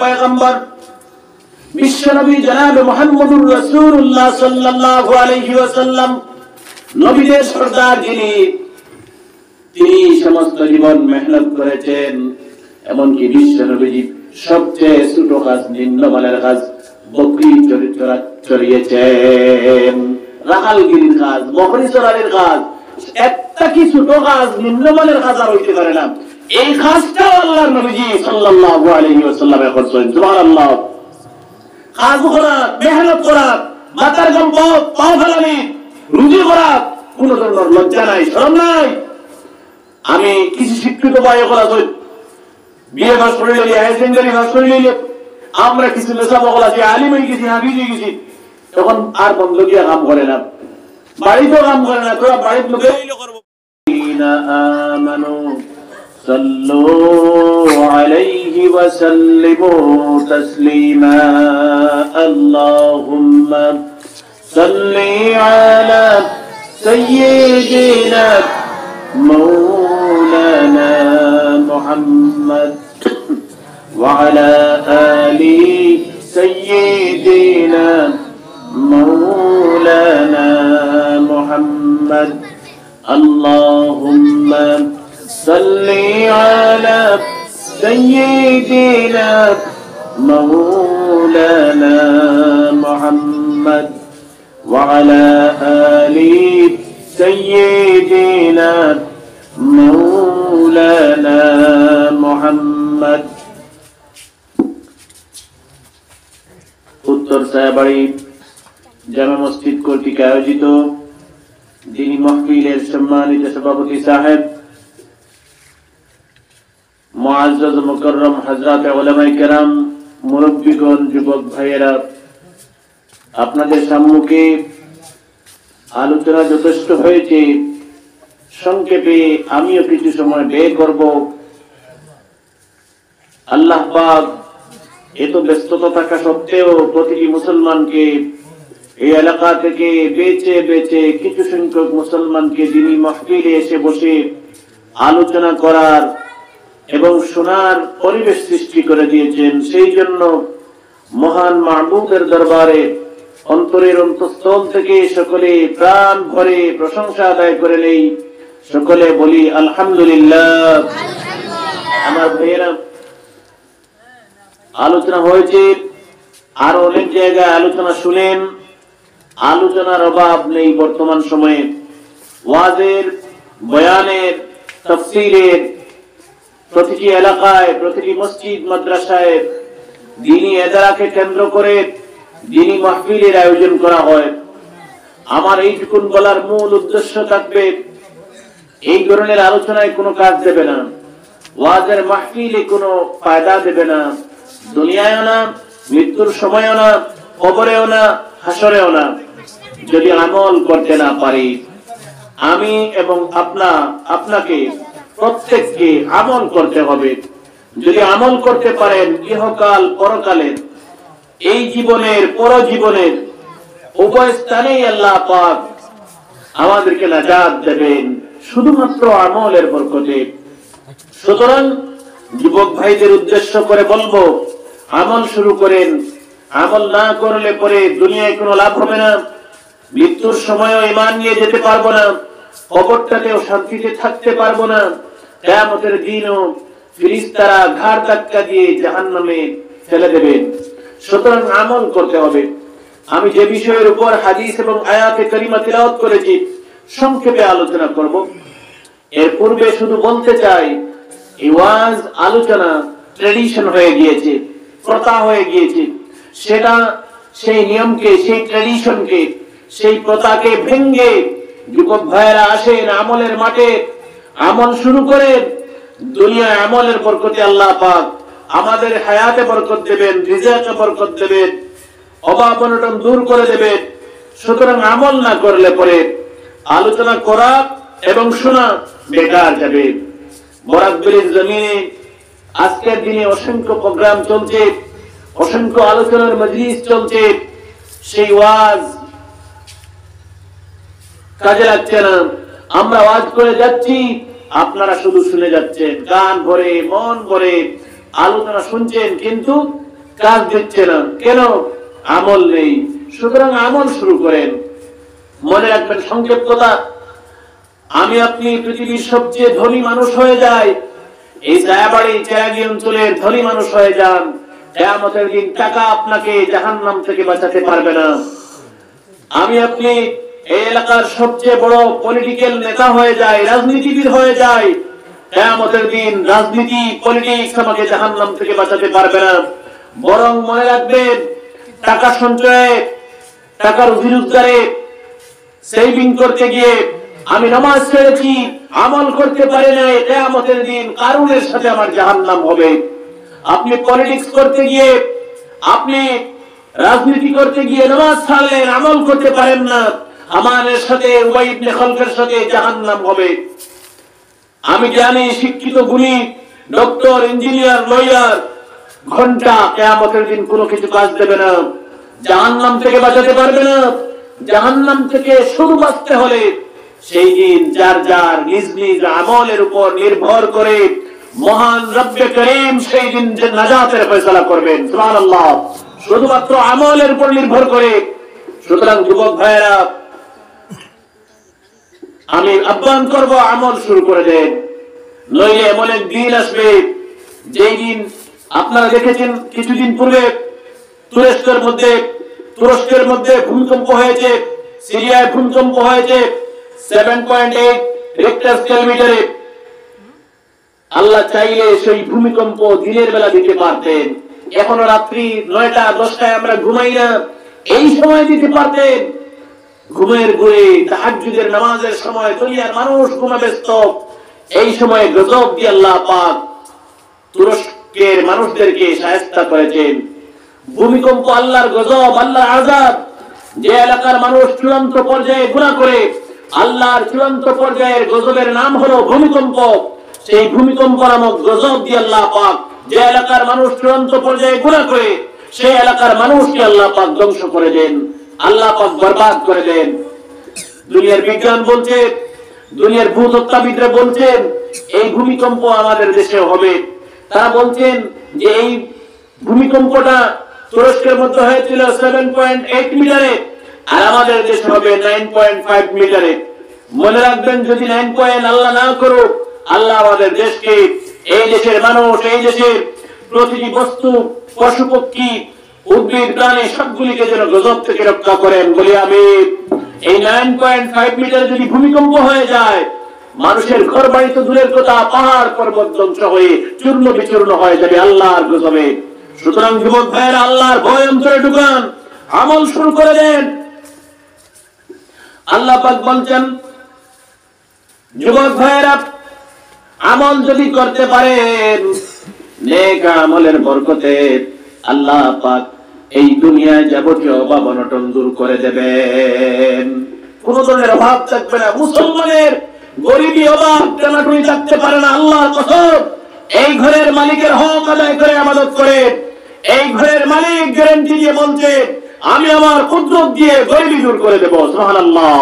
পয়গম্বর বিশ্বনবী জনাব মুহাম্মদুর রাসূলুল্লাহ সাল্লাল্লাহু আলাইহি ওয়াসাল্লাম নবীদের সরদার যিনি, তিনি সমস্ত জীবন মেহনত করেছেন। এমনকি বিশ্বনবীজি সবচেয়ে ছোট কাজ, নিম্নমানের কাজ বকরি চড়িয়েছেন, রাখালগিরির কাজ, বকরি চড়ানোর কাজ, একটা কি ছোট কাজ, নিম্নমানের কাজ আর হইতে পারে না। এই কাজটাও আল্লাহর নবীজি সাল্লাল্লাহু আলাইহি ওয়াসাল্লাম করছেন। সুবহানাল্লাহ। কাজ করা, মেহনত করা, মাথার গম পাও ফেলানি, রুজি করা, কোন ধরনের লজ্জা নাই, শরম নাই। আমি কিছু শিক্ষিত ভাই করা বিয়ে পাস করে নিলে, হায়ার সেকেন্ডারি পাস করে নিলে, আমরা কিছু নেশা বকল আছি, আলিম হয়ে গেছি, হাফিজ হয়ে গেছি, তখন আর বন্ধ গিয়ে কাম করে না, বাড়িতেও কাম করে না, তোরা বাড়ির লোকে আমানু সাল্লু আলাইহি ওয়া সাল্লিমু তাসলিমা আল্লাহুম্মা সাল্লি আলা সাইয়্যিদিনা مولانا محمد وعلى آل سيدنا مولانا محمد اللهم صل على سيدنا مولانا محمد وعلى آل سيدنا مولانا محمد। উত্তর সায়াবাড়ি জামে মসজিদ কর্তৃক আয়োজিত দ্বীনি মাহফিলের সম্মানিত সভাপতি সাহেব, মুআজ্জাজ মুকাররম হযরত উলামায়ে কেরাম, মুরব্বিগণ, যুবক ভাইয়েরা, আপনাদের সম্মুখে আলোচনা যথেষ্ট হয়েছে। সংক্ষেপে আমিও কিছু সময় ব্যয় করব। আল্লাহ পাক এত ব্যস্ততা থাকা সত্ত্বেও প্রতিটি মুসলমানকে এই এলাকা থেকে বেছে বেছে কিছু সংখ্যক মুসলমানকে দ্বীনি মাহফিলে এসে বসে আলোচনা করার এবং শোনার পরিবেশ সৃষ্টি করে দিয়েছেন। সেই জন্য মহান মাহবুবের দরবারে অন্তরের অন্তঃস্থল থেকে সকলে প্রাণ ভরে প্রশংসা আদায় করে নেই। সকলে বলি আলহামদুলিল্লাহ। আমার ভাইয়েরা, আলোচনা হয়েছে, আরো অনেক জায়গায় আলোচনা শুনেন। আলোচনার অভাব নেই বর্তমান সময়ে। ওয়াজের, বয়ানের, তাফসীরের প্রতিটি এলাকায়, প্রতিটি মসজিদ মাদ্রাসায় দ্বীনি এদারাকে কেন্দ্র করে দ্বীনি মাহফিলের আয়োজন করা হয়। আমার এইটুকুন বলার মূল উদ্দেশ্য থাকবে, এই ধরনের আলোচনায় কোনো কাজ দেবে না, ওয়াজের মাহফিলে কোনো ফায়দা দেবে না, দুনিয়ায়ও না, মৃত্যুর সময়ও না, কবরেও না, হাসরেও না, যদি আমল করতে না পারি। আমি এবং আপনাকে প্রত্যেককে আমল করতে হবে। যদি আমল করতে পারেন, ইহকাল পরকালের, এই জীবনের পরজীবনের উভয় স্থানেই আল্লাহ পাক আমাদেরকে নাজাত দেবেন শুধুমাত্র আমলের বরকতে। সুতরাং যুবক ভাইদের উদ্দেশ্য করে বলবো, আমল শুরু করেন। আমল না করলে পরে দুনিয়ায় কোনো লাভ হবে না, মৃত্যুর সময়ও ঈমান নিয়ে যেতে পারবো না, কবরটাতেও শান্তিতে থাকতে পারবো না, কিয়ামতের দিনও ফেরেশতারা ঘাড় ধাক্কা দিয়ে জাহান্নামে ফেলে দেবেন। সুতরাং আমল করতে হবে। আমি যে বিষয়ের উপর হাদিস এবং আয়াতে কারিমা তিলাওয়াত করেছি সংক্ষেপে আলোচনা করব। এর পূর্বে শুধু বলতে চাই, এই ওয়াজ আলোচনা ট্র্যাডিশন হয়ে গিয়েছে, প্রথা হয়ে গিয়েছে। সেটা সেই নিয়মকে, সেই ট্র্যাডিশনকে, সেই প্রথাকে ভেঙে যুবক ভাইয়েরা আসেন আমলের মাঠে, আমল শুরু করেন। দুনিয়ায় আমলের বরকতে আল্লাহ পাক আমাদের হায়াতে বরকত দেবেন, রিজকে বরকত দেবেন, অভাব অনটন দূর করে দেবেন। সুতরাং আমল না করলে পরে আলোচনা করা এবং শোনা বেকার যাবে। বরাকবিলের জমিনে আজকের দিনে অসংখ্য প্রোগ্রাম চলছে, অসংখ্য আলোচনার মজলিস চলছে, সেই ওয়াজ কাজে লাগছে না। আমরা ওয়াজ করে যাচ্ছি, আপনারা শুধু শুনে যাচ্ছেন, গান ভরে, মন ভরে, আলোচনা শুনছেন কিন্তু কাজ দিচ্ছে না, কেন? আমল নেই। সুতরাং আমল শুরু করেন। মনে রাখবেন সংক্ষেপ কথা, আমি আপনি পৃথিবীর সবচেয়ে ধনী মানুষ হয়ে যাই, এই ছায়াবাড়ি চেরাগি অঞ্চলের ধনী মানুষ হয়ে যান, কিয়ামতের দিন টাকা আপনাকে জাহান্নাম থেকে বাঁচাতে পারবে না। আমি আপনি এই এলাকার সবচেয়ে বড় পলিটিক্যাল নেতা হয়ে যায়, রাজনীতিবিদ হয়ে যায়, কিয়ামতের দিন রাজনীতি পলিটিক্স আমাকে জাহান্নাম থেকে বাঁচাতে পারবে না। বরং মনে রাখবেন টাকা সঞ্চয়ে, টাকা রুজি রোজগারে, সেভিং করতে গিয়ে আমি নামাজ ছেড়েছি, আমল করতে পারি নাই, কিয়ামতের দিন কারুনের সাথে আমার জাহান্নাম হবে। আপনি পলিটিক্স করতে গিয়ে, আপনি রাজনীতি করতে গিয়ে নামাজ ছাড়লেন, আমল করতে পারেন না, আমাদের সাথে উবাই ইবনে খালফের সাথে জাহান্নাম হবে। আমি জানি শিক্ষিত গুণী ডক্টর, ইঞ্জিনিয়ার, লয়ার ঘন্টা কিয়ামতের দিন কোনো কিছু কাজ দেবে না, জাহান্নাম থেকে বাঁচাতে পারবে না। জাহান্নাম থেকে শুরু বাঁচতে হলে সেই দিন যার যার নিজ নিজ আমলের উপর নির্ভর করে মহান রব্বে করিম সেই দিন যে নাজাতের ফয়সালা করবেন। সুবহানাল্লাহ, শুধুমাত্র আমলের উপর নির্ভর করে। সুতরাং যুবক ভাইয়েরা, আমি আহ্বান করব আমল শুরু করে দেন, নইলে এমন এক দিন আসবে যেই দিন আপনারা দেখেছেন কিছুদিন পূর্বে তুরস্কের মধ্যে ভূমিকম্প হয়েছে, সিরিয়ায় ভূমিকম্প হয়েছে 7.8 রিক্টার স্কেল মিটারে। আল্লাহ চাইলে সেই ভূমিকম্প দিনের বেলা দিতে পারতেন। এখনো রাত্রি 9টা 10টায় আমরা ঘুমাই না, এই সময় দিতে পারতেন। ঘুমের ঘুরে তাহাজ্জুদের নামাজের সময় দুনিয়ার মানুষ ঘুমে ব্যস্ত, এই সময় গজব দিয়ে আল্লাহ পাক তুরস্কের মানুষদেরকে শায়েস্তা করেছেন। ভূমিকম্প আল্লাহর গজব, আল্লাহর আযাব। যে এলাকার মানুষ চূড়ান্ত পর্যায়ে গুনাহ করে, আল্লাহর চূড়ান্ত পর্যায়ের গজবের নাম হলো ভূমিকম্প। সেই ভূমিকম্প নামক গজব দিয়ে আল্লাহ পাক যে এলাকার মানুষ চূড়ান্ত পর্যায়ে গুনাহ করে, সেই এলাকার মানুষকে আল্লাহ পাক ধ্বংস করে দেন, আল্লাহ পাক বরবাদ করে দেন। দুনিয়ার বিজ্ঞান বলছে, দুনিয়ার ভূতত্ত্ববিদরা বলছেন এই ভূমিকম্প আমাদের দেশে হবে। তারা বলছেন যে এই ভূমিকম্পটা তুরস্কের মধ্যে হয়েছিল 7.8 মিটারে, আর আমাদের দেশে হবে 9.5 মিটারে। মনে রাখবেন, যদি 9 আল্লাহ না করুক, আল্লাহ আমাদের দেশকে, এই দেশের মানুষ, এই দেশের প্রতিটি বস্তু, পশু পক্ষী, উদ্ভিদ, প্রাণী সবগুলিকে যেন গজব থেকে রক্ষা করেন, বলি আমি। এই 9.5 মিটার যদি ভূমিকম্প হয়ে যায়, মানুষের ঘর বাড়ি তো দূরের কথা, পাহাড় পর্বত ধ্বংস হয়ে চূর্ণ বিচূর্ণ হয়ে যাবে আল্লাহর গজবে। সুতরাং যুবক ভাইয়েরা, আল্লাহর ভয় অন্তরে ঢুকান, আমল শুরু করে দেন। আল্লাহ পাক বলছেন, যুবক ভাইয়েরা আমল যদি করতে পারেন, নেক আমলের বরকতে আল্লাহ পাক এই দুনিয়ায় যাবতীয় অভাব অনটন দূর করে দেবেন। কোন ধরনের অভাব থাকবে না। মুসলমানের গরিবী, অভাব, টানাটুনি থাকতে পারে না। আল্লাহর কসম, এই ঘরের মালিকের হক আদায় করে ইবাদত করেন। এই ঘরের মালিক গ্যারান্টি দিয়ে বলছে, আমি আমার কুদরত দিয়ে গরিবী দূর করে দেব। সুবহানাল্লাহ।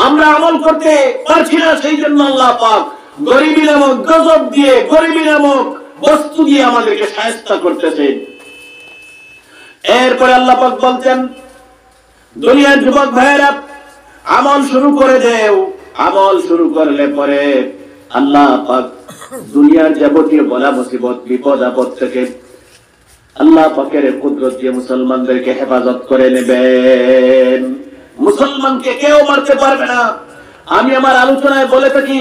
আমরা আমল করতে পারছি না, সেই জন্য আল্লাহ পাক গরিবী নামক গজব দিয়ে, গরিবী নামক বস্তু দিয়ে আমাদেরকে শায়েস্তা করতেছেন। এরপরে আল্লাহ পাক বলছেন, দুনিয়ার যুবক ভাইয়েরা আমল শুরু করে দেও। আমল শুরু করলে পরে আল্লাহ পাক দুনিয়ার যাবতীয় বলা মুসিবত, বিপদ আপদ থেকে আল্লাহ পাকের কুদরত দিয়ে মুসলমানদেরকে হেফাজত করে নেবেন। মুসলমানকে কেউ মারতে পারবে না। আমি আমার আলোচনায় বলে থাকি,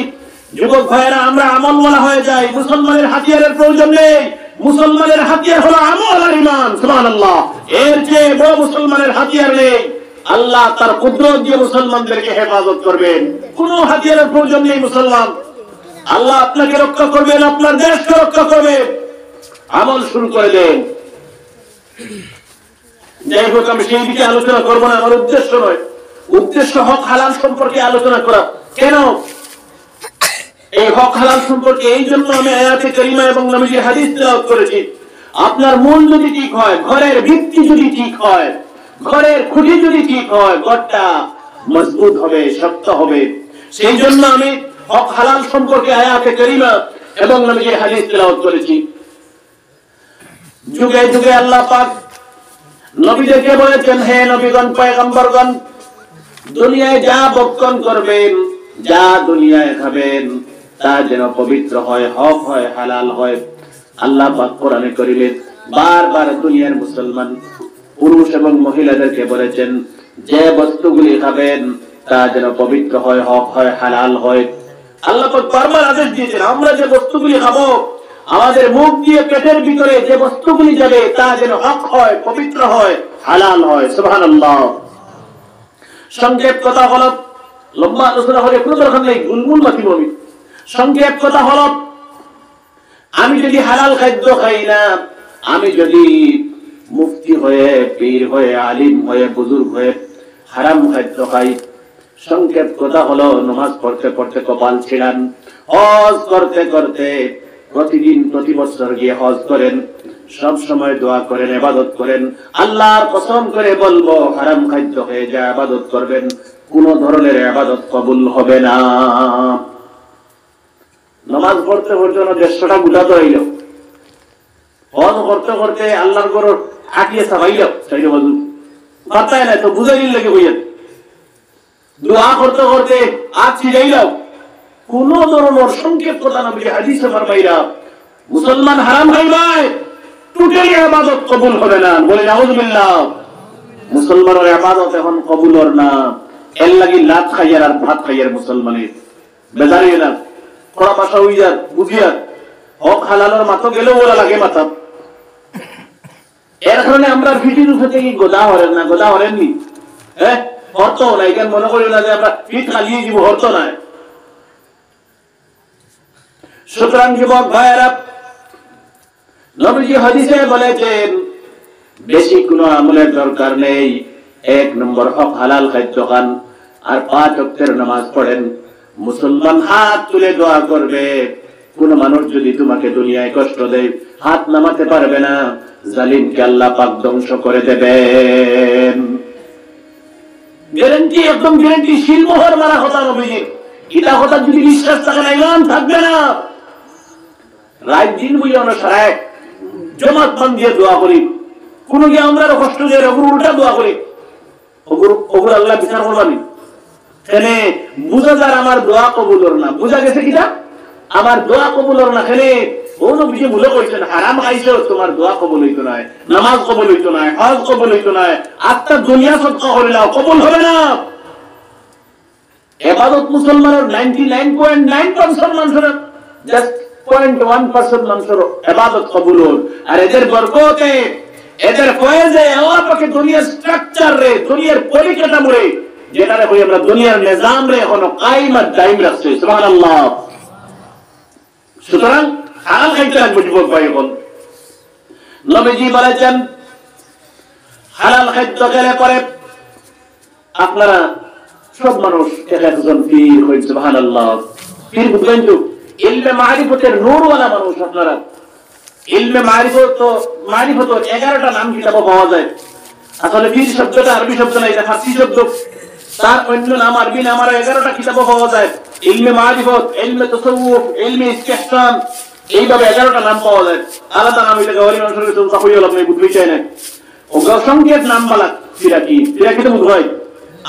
যুবক ভাইয়েরা আমরা আমলওয়ালা হয়ে যাই, মুসলমানের হাতিয়ারের প্রয়োজন নেই। মুসলমানের হাতিয়ার হলো আমল আর ঈমান। সুবহানাল্লাহ। এর চেয়ে বড় মুসলমানের হাতিয়ার নেই। আল্লাহ তার কুদরত দিয়ে মুসলমানদেরকে হেফাজত করবেন। কোন হাতিয়ারের প্রয়োজন নেই। মুসলমান, আল্লাহ আপনাকে রক্ষা করবেন, আপনার দেশকে রক্ষা করবেন। আমল শুরু করে দেন। যাই হোক, আমি সেই দিকে আলোচনা করবো না, আমার উদ্দেশ্য নয়। উদ্দেশ্য হক হালাল সম্পর্কে আলোচনা করা। কেন এই হক হালাল সম্পর্কে? এই জন্য আমি আয়াতে কারিমা এবং নবীজির হাদিস তেলাওয়াত করেছি। আপনার মূল যদি ঠিক হয়, ঘরের ভিত্তি যদি ঠিক হয়, ঘরের খুঁটি যদি ঠিক হয়, ঘরটা মজবুত হবে, শক্ত হবে। সেই জন্য আমি হক হালাল সম্পর্কে আয়াতে কারিমা এবং নবীজির হাদিস তেলাওয়াত করেছি। যুগে যুগে আল্লাহ পাক নবীদেরকে বলেছেন, হে নবীগণ, পয়গম্বরগণ, দুনিয়ায় যা ভক্ষণ করবেন, যা দুনিয়ায় খাবেন, তা যেন পবিত্র হয়, হক হয়, হালাল হয়। আল্লাহ পাক কোরআনে কারীমে বারবার দুনিয়ার মুসলমান পুরুষ এবং মহিলাদেরকে বলেছেন, যে বস্তুগুলি খাবেন তা যেন পবিত্র হয়, হক হয়, হালাল হয়। আল্লাহ পাক বারবার আদেশ দিয়েছেন, আমরা যে বস্তুগুলি খাবো, আমাদের মুখ দিয়ে পেটের ভিতরে যে বস্তুগুলি যাবে তা যেন হক হয়, পবিত্র হয়, হালাল হয়। সুবহানাল্লাহ। সংক্ষেপ কথা হলো, লম্বা আলোচনা হলে কোনো দরকার নেই, গুলমুল মাতিব আমি। সংক্ষেপ কথা হলো, আমি যদি হালাল খাদ্য খাই না, আমি যদি মুফতি হয়ে, পীর হয়ে, আলিম হয়ে, বুজুর্গ হয়ে হারাম খাদ্য খাই, সংক্ষেপ কথা হলো, নামাজ পড়তে পড়তে কপাল ছিড়ান, হজ করতে করতে প্রতিদিন প্রতি বছর গিয়ে হজ করেন, সব সময় দোয়া করেন, ইবাদত করেন, আল্লাহর কসম করে বলবো, হারাম খাদ্য হয়ে যা ইবাদত করবেন, কোন ধরনের ইবাদত কবুল হবে না। নামাজ পড়তে পড়তে 150টা গুটাতে হইল, হজ করতে করতে আল্লাহর ঘর আটিয়ে সাবাইল, সাইডে বাজু পাতায় না তো বুঝাই দিন লাগে বইয়ের, দোয়া করতে করতে আছি যাইলাও, কোন ধরনের সংকেত কথা নবী হাদিসে ফরমাইরা, মুসলমান হারাম খাইবাই, টোটালি ইবাদত কবুল হবে না। বলে নাউযুবিল্লাহ। মুসলমানের ইবাদত এখন কবুলর না, এর লাগি লাত খাইয়ার আর ভাত খাইয়ার মুসলমানের বেজারি না, খোড়া ভাষা হইয়ার বুঝিয়ার, হক হালালের মাথা গেলেও ওরা লাগে মাথা। এর কারণে আমরা ফিটির উপর থেকে গোদা হরেন না, গোদা হরেননি, হ্যাঁ, হরত না, এখানে মনে করি না যে আমরা ফিট খালিয়ে দিব, হরত না। সুতরাং যুবক ভাইয়েরা, নবীজি হাদিসে বলেছেন, বেশি কোনো আমলের দরকার নেই, 1 নম্বর হক হালাল খাদ্য খান, আর 5 ওয়াক্তের নামাজ পড়েন। মুসলমান হাত তুলে দোয়া করবে, কোন মানুষ যদি তোমাকে দুনিয়ায় কষ্ট দেয়, হাত নামাতে পারবে না, জালিমকে আল্লাহ পাক ধ্বংস করে দেবেন। গ্যারান্টি, একদম গ্যারান্টি, শিলমোহর মারা কথা নবীজি। এটা কথা যদি বিশ্বাস থাকে না, ইমান থাকবে না। রাত দিন বুঝে আমরা সারা জমাত মান দিয়ে দোয়া করি, কোন গিয়ে আমরা কষ্ট দিয়ে ওগুলো উল্টা দোয়া করি, ওগুলো আল্লাহ বিচার করবানি। এখানে বুঝা যার আমার দোয়া কবুলর না, বুঝা গেছে কিনা আমার দোয়া কবুলর না। এখানে কোনো বিষয় মূল্য করছেন, হারাম খাইছো, তোমার দোয়া কবুল হইতো না, নামাজ কবুল হইতো না, হজ কবুল হইতো না, আত্মার দুনিয়া সদকা করিলাও কবুল হবে না। ইবাদত মুসলমানের 99.9% মানুষের, জাস্ট 0.1% মানুষের ইবাদত কবুল হল। আর এদের বরকতে, এদের ফয়েজে আল্লাহ পাকে দুনিয়ার স্ট্রাকচার রে, দুনিয়ার পরিকাঠামো রে, যেটারে কই আমরা দুনিয়ার নিজাম রে এখনো কায়েম আর দায়ম রাখছে। সুবহানাল্লাহ। সুতরাং হালাল খাইতে লাগবে যুবক ভাই। এখন নবীজি বলেছেন, হালাল খাদ্য খেলে পরে আপনারা সব মানুষ একজন পীর হই। সুবহানাল্লাহ। পীর বুঝবেন তো, ইলমে মারিফতের নূরওয়ালা মানুষ। আপনারা ইলমে মারিফত 11টা নাম কিতাবে পাওয়া যায়। আসলে পীর শব্দটা আরবি শব্দ না, এটা ফার্সি শব্দ, তার অন্য নাম আরবি নাম, আর 11টা কিতাবে পাওয়া যায়। ইলমে মারিফত, ইলমে তাসাউফ, ইলমে ইস্তিহসান, এইভাবে 11টা নাম পাওয়া যায়। আলাদা নাম এটা গহরি মানুষের তো তাহইল আপনি বুঝতে চাই না। ও সংকেত নাম বলা ফিরাকি, ফিরাকি তো বুঝ হয়।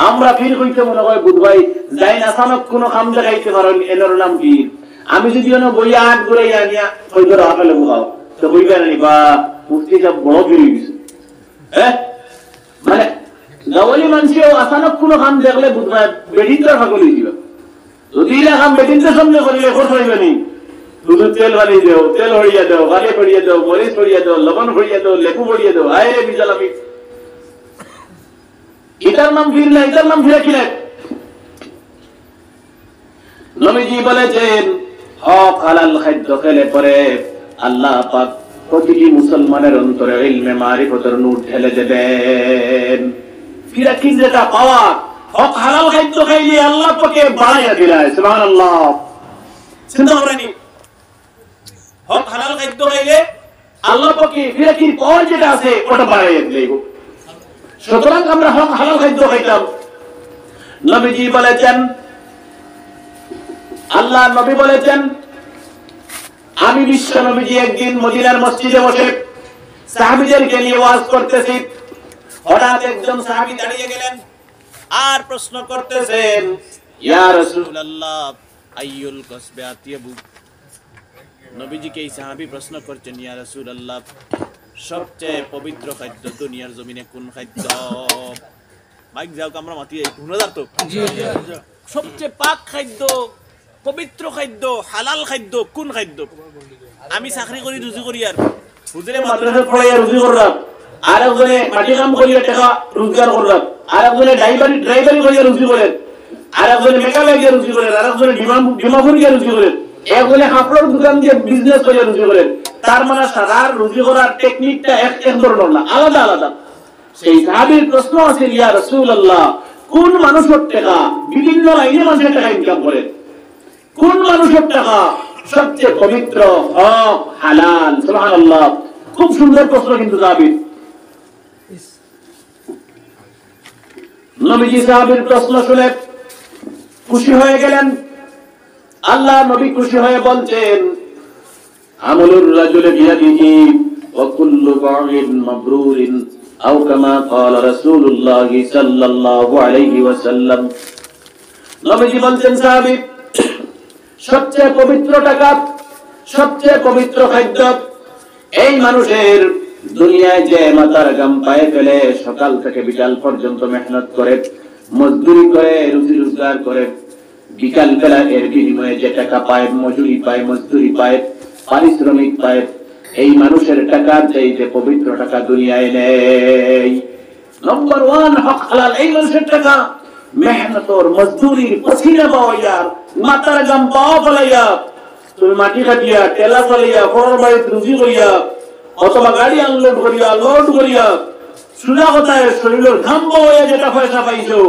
আমরা ফির কইতে মনে হয় বুধ ভাই যাই না, আসানক কোন কাম দেখাইতে পারেন, এর নাম পীর। আমি যদি বইয়া আট ঘুরাই আনিয়া ওই ধরো আপেলে বুঝাও তো বইবে না, বা মুফতি সব বড় ফিরে গেছে। হ্যাঁ, মানে গাওয়ালি মানুষেও আসানক কোন কাম দেখলে বুধ ভাই বেডিন্দার ফাঁকল হয়েছিল। যদি এরা কাম বেডিন্দার সামনে করিলে খরচ হইবে নি। শুধু তেল বানিয়ে দেও, তেল হরিয়া দেও, গালি হরিয়া দেও, মরিচ হরিয়া দেও, লবণ হরিয়া দেও, লেবু হরিয়া দেও, আয় রে বিজাল। আমি এটার নাম ফির না, এটার নাম ফিরা কিনা। নবীজি বলেছেন, হক হালাল খাদ্য খেলে পরে আল্লাহ পাক প্রতিটি মুসলমানের অন্তরে ইলমে মারিফতের নূর ঢেলে দেবেন। ফিরা কি যেটা পাওয়া, হক হালাল খাদ্য খাইলে আল্লাহ পাকে বাড়াইয়া দিলায়। সুবহানাল্লাহ। চিন্তা করেনি, হক হালাল খাদ্য খাইলে আল্লাহ পাকে ফিরা কি পাওয়া যেটা আছে ওটা বাড়াইয়া দিলেই। সুতরাং আমরা হক হালাল খাদ্য খাইতাম। নবীজি বলেছেন, আল্লাহ নবী বলেছেন, আমি বিশ্ব নবীজি একদিন মদিনার মসজিদে বসে সাহাবীদেরকে নিয়ে ওয়াজ করতেছি, হঠাৎ একজন সাহাবী দাঁড়িয়ে গেলেন আর প্রশ্ন করতেছেন, ইয়া রাসূলুল্লাহ আইয়ুল কাসবি আতিয়াবু। নবীজিকে এই সাহাবী প্রশ্ন করছেন, ইয়া রাসূলুল্লাহ সবচেয়ে পবিত্র খাদ্য দুনিয়ার জমিনে কোন খাদ্য? মাইক যাও, আমরা মাতিয়ে শুনদার তো। সবচেয়ে পাক খাদ্য, পবিত্র খাদ্য, হালাল খাদ্য কোন খাদ্য? আমি চাকরি করি রুজি করি, আর হুজুরে মাদ্রাসা পড়াইয়া রুজি করলাম, আর একজনে মাটি কাম করিয়া টাকা রোজগার করলাম, আর একজনে ড্রাইভারি করিয়া রুজি করেন, আর একজনে মেকানিক দিয়ে রুজি করেন, আর একজনে ডিমাপুর দিয়ে রুজি করেন, একজনে কাপড়ের দোকান দিয়ে বিজনেস করিয়া রুজি করেন। তার মানে সারার রুজি করার টেকনিকটা এক ধরনের না, আলাদা আলাদা। সেই সাহাবীর প্রশ্ন আছে, ইয়া রাসূলুল্লাহ কোন মানুষের টাকা বিভিন্ন লাইনে মানুষের টাকা ইনকাম করে? কোন মানুষের টাকা সবচেয়ে পবিত্র, হক, হালাল? সুবহানাল্লাহ, খুব সুন্দর প্রশ্ন কিন্তু সাহাবীর। নবীজি সাহাবীর প্রশ্ন শুনে খুশি হয়ে গেলেন। আল্লাহ নবী খুশি হয়ে বলছেন, আমলুর রাজুলি বিয়াদিহি ওয়া কুল্লু বা'ইন মাবরুরিন আও কামা ক্বালা রাসূলুল্লাহ সাল্লাল্লাহু আলাইহি ওয়াসাল্লাম। নবীজি বলছেন, সাহাবী সবচেয়ে পবিত্র টাকা, সবচেয়ে পবিত্র খাদ্য এই মানুষের দুনিয়ায় যে মাথার ঘাম পায়ে ফেলে সকাল থেকে বিকাল পর্যন্ত মেহনত করে, মজদুরি করে, রুজি রোজগার করে, বিকাল বেলা এর বিনিময়ে যে টাকা পায়, মজুরি পায়, মজদুরি পায়, পারিশ্রমিক পায়, এই মানুষের টাকার চাইতে পবিত্র টাকা দুনিয়ায় নেই। নম্বর 1 হক হালাল। এই মানুষের টাকা মেহনতর, মজদুরির, পসিনা পাওয়াইয়া, মাথার ঘাম পাওয়া ফলাইয়া, তুমি মাটি কাটিয়া, টেলা চালাইয়া, বড় বাড়ির রুজি করিয়া, অথবা গাড়ি আনলোড করিয়া, লোড করিয়া, সুজা কথায় শরীরের ঘাম পাওয়াইয়া যেটা পয়সা পাইছো,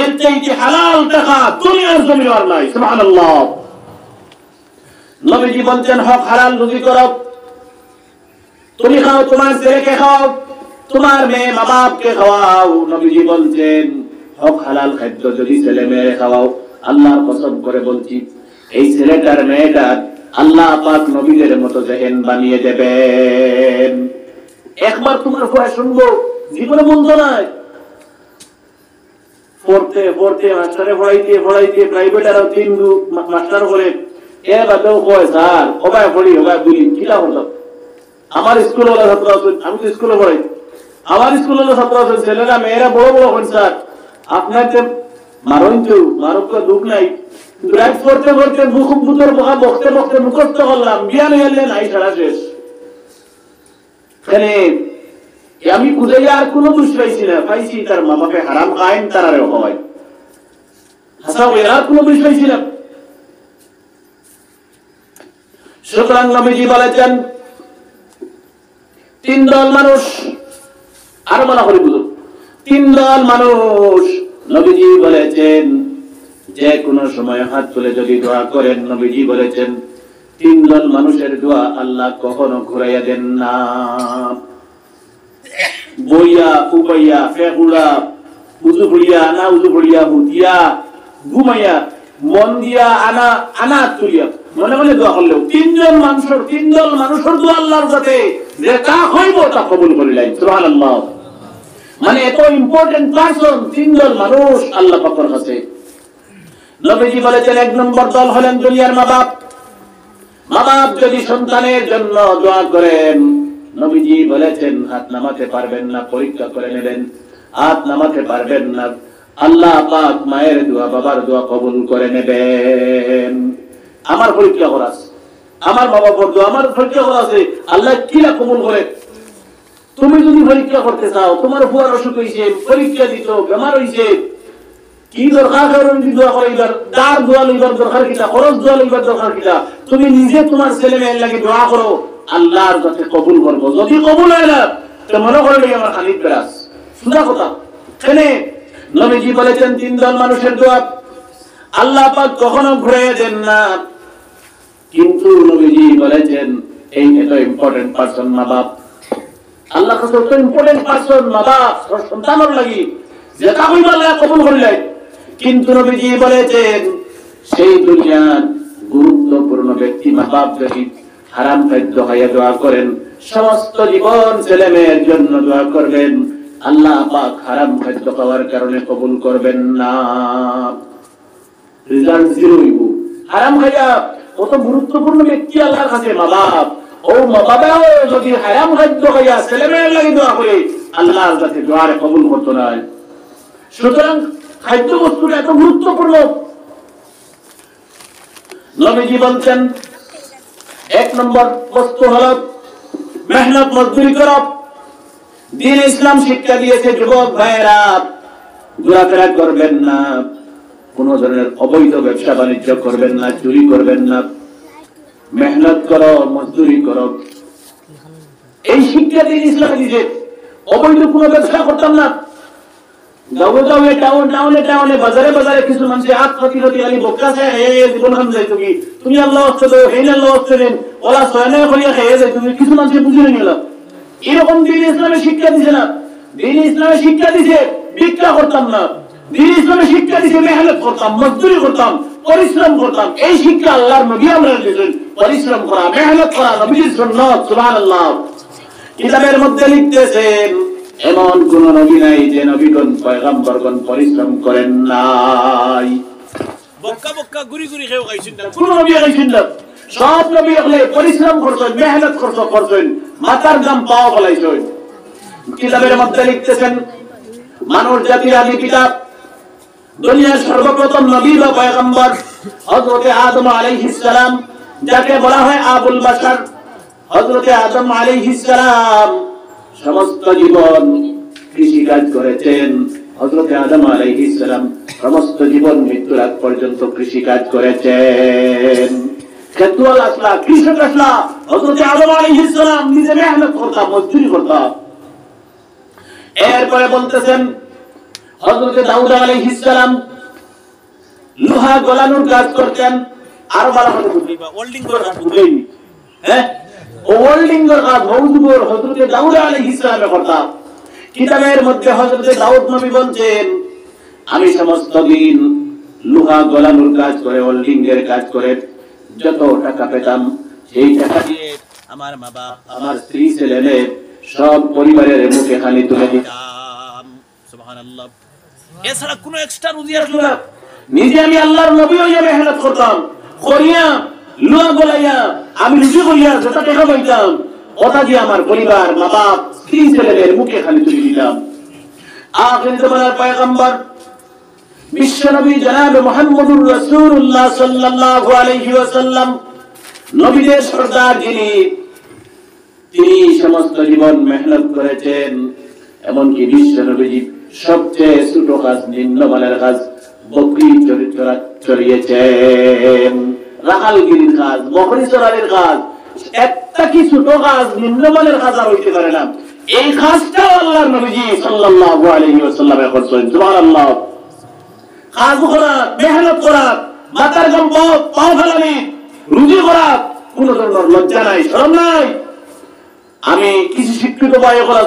এর চাইতে হালাল টাকা দুনিয়ার জমিনে আর নাই। সুবহানাল্লাহ। নবীজি বলছেন, হক হালাল রুজি করো, তুমি খাও, তোমার ছেলেকে খাও, তোমার মেয়ে মা বাপকে খাওয়াও। নবীজি বলছেন, হক হালাল খাদ্য যদি ছেলে মেয়ে খাওয়াও, আল্লাহর কসম করে বলছি এই ছেলেটার মেয়েটার আল্লাহ পাক নবীদের মতো জেহেন বানিয়ে দেবেন। একবার তোমার ভয় শুনবো, জীবনে বলতো নাই। পড়তে পড়তে মাস্টারে পড়াইতে প্রাইভেট আরো 3 মাস্টার করে এর বাদেও কয়, স্যার ওবায় পড়ি ওবায় বলি কিটা হতো। আমার স্কুল হলো ছাত্র আছেন, আমি তো স্কুলে পড়াই, আমার স্কুল হলো ছাত্র আছেন, ছেলেরা মেয়েরা বড় বড় হন, স্যার আপনার মারণ কেউ মারক দুঃখ নাই, রাইট করতে করতে বুকুম বুতর বোকা বকতে বকতে মুখস্থ করলাম, জ্ঞান এলে নাই সারা শেষ। আমি খুঁজে আর কোনো দোষ পাইছি না, পাইছি তার মা বাপে হারাম খাইন তারারে হয়, হাসা আর কোনো দোষ পাইছি না। সুতরাং নবীজি বলেছেন 3 দল মানুষ, আরো বলা করে বুঝুন, 3 দল মানুষ। নবীজি বলেছেন যে কোনো সময় হাত তুলে যদি দোয়া করেন, নবীজি বলেছেন 3 দল মানুষের দোয়া আল্লাহ কখনো ঘুরাইয়া দেন না। বইয়া উবাইয়া ফেকুড়া উজু ভরিয়া আনা উজু ভরিয়া হুতিয়া ঘুমাইয়া মন দিয়া আনা আনা তুলিয়া মনে মনে দোয়া করলেও 3 দল মানুষের দোয়া আল্লাহর কাছে যে তা হইব তা কবুল করিলেন। সুবহানাল্লাহ। মানে এত ইম্পর্টেন্ট পারসন 3 দল মানুষ আল্লাহ পাকের কাছে। নবীজি বলেছেন 1 নম্বর দল হলেন দুনিয়ার মা বাপ। মা বাপ যদি সন্তানের জন্য দোয়া করেন, নবীজি বলেছেন হাত নামাতে পারবেন না, পরীক্ষা করে নেবেন, হাত নামাতে পারবেন না, আল্লাহ পাক মায়ের দোয়া বাবার দোয়া কবুল করে নেবেন। আমার পরীক্ষা করা আছে, আমার মা বাবার দোয়া আমার পরীক্ষা করা আছে, আল্লাহ কিরা কবুল করে। তুমি যদি পরীক্ষা করতে চাও, তোমার বুয়ার অসুখ হয়েছে, পরীক্ষা দিত, বেমার হয়েছে, কি দরকার দোয়া করাইবার, দার দোয়া লইবার দরকার কিনা, খরচ দোয়া লইবার দরকার কিনা, তুমি নিজে তোমার ছেলে মেয়ের লাগে দোয়া করো, আল্লাহর কাছে কবুল করবো। যদি কবুল হয় না তো মনে করলে আমার খানিক বেরাস সুদা কথা। এখানে নবীজি বলেছেন 3 দল মানুষের দোয়া আল্লাহ পাক কখনো ঘুরিয়ে দেন না। কিন্তু নবীজি বলেছেন এই এত ইম্পর্টেন্ট পারসন মা বাপ, আল্লাহ কাছে এত ইম্পর্টেন্ট পারসন মা বাপ, সন্তানের লাগি যেটা কইবা আল্লাহ কবুল করিলেন। কিন্তু নবীজি বলেছেন সেই দুনিয়ার গুরুত্বপূর্ণ ব্যক্তি মা বাপ যদি হারাম খাদ্য খাইয়া দোয়া করেন, সমস্ত জীবন ছেলে মেয়ের জন্য দোয়া করবেন, আল্লাহ পাক হারাম খাদ্য খাওয়ার কারণে কবুল করবেন না। রেজাল্ট জিরো হইব। হারাম খাইয়া কত গুরুত্বপূর্ণ ব্যক্তি আল্লাহর কাছে মা বাপ, ও মা বাবাও যদি হারাম খাদ্য খাইয়া ছেলে মেয়ের লাগি দোয়া করে আল্লাহর কাছে দোয়া কবুল করতো না। সুতরাং খাদ্য বস্তুটা এত গুরুত্বপূর্ণ। নবীজি বলছেন এক নম্বর বস্তু হলো মেহনত মজদুরি করো। দ্বীন ইসলাম শিক্ষা দিয়েছে যুবক ভাইয়েরা ঘোরাফেরা করবেন না, কোন ধরনের অবৈধ ব্যবসা বাণিজ্য করবেন না, চুরি করবেন না, মেহনত করো, মজদুরি করো। এই শিক্ষা দ্বীন ইসলাম দিয়েছে। অবৈধ কোনো ব্যবসা করতাম না। গাঁৱে গাঁৱে টাউনে টাউনে বাজারে বাজারে কিছু মানুষ হাত ফাঁকি ফাঁকি খালি বক্কা চাই জীবন খান যাই তুমি আল্লাহ হচ্ছে তো হেন আল্লাহ হচ্ছে দেন ওলা সয়না করিয়া খেয়ে যায় তুমি, কিছু মানুষের বুঝে নিল। এরকম দ্বীন ইসলামের শিক্ষা দিছে না। দ্বীন ইসলামের শিক্ষা দিছে ভিক্ষা করতাম না। দ্বীন ইসলামের শিক্ষা দিছে মেহনত করতাম, মজদুরি করতাম, পরিশ্রম করতাম। এই শিক্ষা আল্লাহর নবী আমরা দিয়েছেন। পরিশ্রম করা, মেহনত করা নবীর সুন্নাত। সুবহানাল্লাহ। কিতাবের মধ্যে লিখতেছেন এমন কোন নবী নাই যে নবীগণ পয়গম্বরগণ পরিশ্রম করেন নাই। বক্কা বক্কা গুরি গুরি খেয়ে খাইছেন না, কোন নবী খাইছেন না। সব নবী হলে পরিশ্রম করছেন, মেহনত করছেন, মাথার দাম পাওয়া ফলাইছেন। কিতাবের মধ্যে লিখতেছেন মানুষ জাতির আদি পিতা, দুনিয়ার সর্বপ্রথম নবী বা পয়গম্বর হযরত আদম আলাইহিস সালাম, যাকে বলা হয় আবুল বাশার। হযরত আদম আলাইহিস সালাম সমস্ত জীবন কৃষি কাজ করেছেন। হযরত আদম আলাইহিস সালাম সমস্ত জীবন মৃত্যুর আগ পর্যন্ত কৃষি কাজ করেছেন। খেতওয়াল আসলা, কৃষক আসলা, হযরত আদম আলাইহিস সালাম নিজে মেহনত করতেন, মজদুরি করতেন। এরপরে বলতেছেন হযরত দাউদ আলাইহিস সালাম লোহা গলানোর কাজ করতেন। আর বলা হলো ওয়েল্ডিং করা, হ্যাঁ ওয়েল্ডিংয়ের কাজ মওজুবর হযরত দাউদ আলাইহিস সালাম করতেন। কিতাবের মধ্যে হযরত দাউদ নবী বলেন আমি সমস্ত দিন লোহা গলানোর কাজ করে, ওয়েল্ডিংয়ের কাজ করে যত টাকা পেতাম সেই টাকা দিয়ে আমার মা বাবা, আমার স্ত্রী ছেলে মেয়ে সব পরিবারের মুখে হানি তুলে দিতাম। সুবহানাল্লাহ। এছাড়া কোনো এক্সট্রা রুজি আসলো না। নিজে আমি আল্লাহর নবী হইয়া মেহনত করতাম, করিয়া লোহা গলাইয়া আমি রুজি করিয়া যত টাকা পাইতাম ওটা দিয়ে আমার পরিবার মা বাপ স্ত্রী ছেলেদের মুখে খালি তুলে দিতাম। আখির জামানার পয়গম্বর বিশ্ব নবী জনাব মুহাম্মদুর রাসূলুল্লাহ সাল্লাল্লাহু আলাইহি ওয়াসাল্লাম, নবীদের সরদার যিনি, তিনি সমস্ত জীবন মেহনত করেছেন। এমনকি বিশ্ব নবীজি সবচেয়ে ছোট কাজ, নিম্নমানের কাজ বকরি চড়িয়েছেন, রাখালগিরির কাজ, বকরি চড়ানোর কাজ। একটা কি ছোট কাজ, নিম্নমানের কাজ আর হইতে পারে না। এই কাজটাও আল্লাহর নবীজি সাল্লাল্লাহু আলাইহি ওয়াসাল্লাম করছেন। সুবহানাল্লাহ। কাজ করা, মেহনত করা, মাথার ঘাম পাও ফেলানি, রুজি করা, কোন ধরনের লজ্জা নাই, শরম নাই। আমি কিছু শিক্ষিত ভাই করা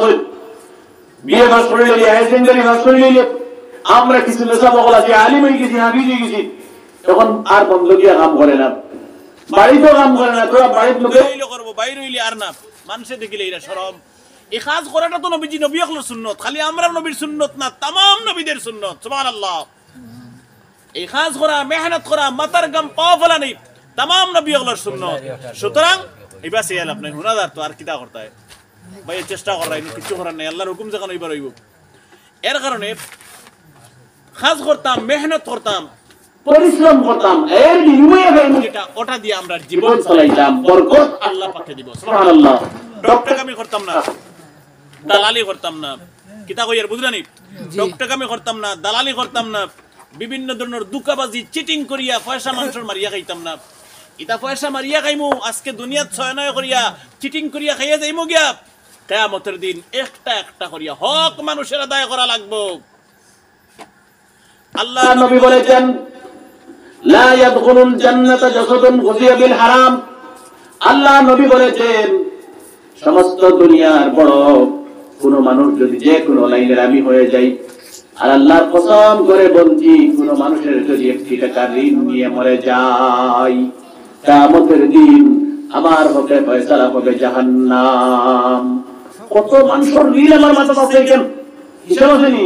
বিয়ে পাস করে নিলি, হায়ার সেকেন্ডারি পাস করে নিলি, আমরা কিছু নেশা বকল আছি, আলিম হয়ে গেছি, হাফিজ হয়ে গেছি, তখন আর বন্ধ গিয়া কাম করে না, বাড়িতেও কাম করে না। তোরা বাড়ির লোকে করবো, বাইরে হইলে আর না, মানুষে দেখিলে এরা শরম। এই কাজ করাটা তো নবীজি নবী আকলের সুন্নত, খালি আমরা নবীর সুন্নত না, তামাম নবীদের সুন্নত। সুবহানাল্লাহ। এই কাজ করা, মেহনত করা, মাথার গাম পাওয়া ফেলা নেই, তামাম নবী আকলের সুন্নত। সুতরাং এবার সে আপনি হুনাদার তো আর কিতা করতে হয় ভাই, চেষ্টা করাই কিছু করার নেই, আল্লাহর হুকুম যখন এবার হইব। এর কারণে কাজ করতাম, মেহনত করতাম, পরিশ্রম করতাম, এর বিনিময়ে যেটা ওটা দিয়ে আমরা জীবন চালাইতাম, বরকত আল্লাহ পাকে দিব। সুবহানাল্লাহ। ডক্টরকামি করতাম না, দালালি করতাম না, কিতা কইয়ার বুঝলানি, ডক্টরকামি করতাম না, দালালি করতাম না, বিভিন্ন ধরনের দুকাবাজি, চিটিং করিয়া পয়সা মানুষের মারিয়া খাইতাম না। ইতা পয়সা মারিয়া খাইমু, আজকে দুনিয়াত ছয় নয় করিয়া চিটিং করিয়া খাইয়া যাইমু গিয়া কিয়ামতের দিন একটা একটা করিয়া হক মানুষের আদায় করা লাগবো। আল্লাহ নবী বলেছেন লা ইয়াদখুলুল জান্নাতা জাসাদুন গুযিয়া বিল হারাম। আল্লাহ নবী বলেছেন সমস্ত দুনিয়ার বড় কোন মানুষ যদি যে কোনো লাইনের আমি হয়ে যাই, আর আল্লাহর কসম করে বলছি কোন মানুষের যদি একটি টাকা ঋণ নিয়ে মরে যায়, কিয়ামতের দিন আমার হকে ফয়সালা হবে জাহান্নাম। কত মানুষের ঋণ আমার মাথা আছে, কেন হিসাব আসেনি?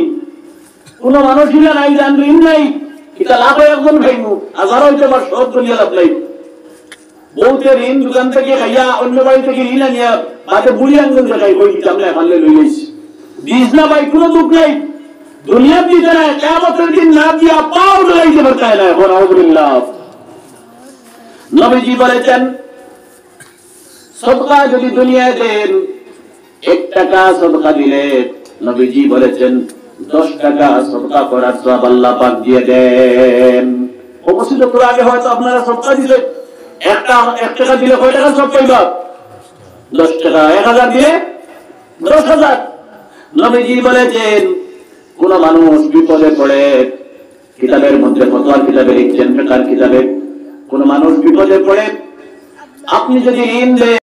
কোন মানুষ হিলা নাই, জান ঋণ নাই, এটা লাভ হয় একজন ভাইমু, হাজারো হইতে আমার সব দুনিয়া লাভ নাই। বহুতে ঋণ দোকান থেকে খাইয়া অন্য বাড়ি থেকে ঋণ আনিয়া বাদে বুড়ি আঙ্গুল দেখাই কই দিতাম না, পারলে লই যাইছি। দিস না ভাই, কোনো দুঃখ নাই, দুনিয়া দিতে নাই, কিয়ামতের দিন না দিয়া পাও লাগাইতে পারতায় না। এখন আলহামদুলিল্লাহ নবীজি বলেছেন, সদকা যদি দুনিয়ায় দেন, 1 টাকা সদকা দিলে নবীজি বলেছেন 10 টাকা সদকা করার সওয়াব আল্লাহ পাক দিয়ে দেন। অবশ্যই তো আগে হয়তো আপনারা সদকা দিলে 1 টাকা দিলে কয় টাকা সওয়াব পাইবা? 10 টাকা। 1000 দিলে 10,000। নবীজি বলেছেন, কোন মানুষ বিপদে পড়ে, কিতাবের মধ্যে ফতোয়ার কিতাবে লিখছেন, ফিকহের কিতাবে, কোন মানুষ বিপদে পড়ে আপনি যদি ঋণ দেন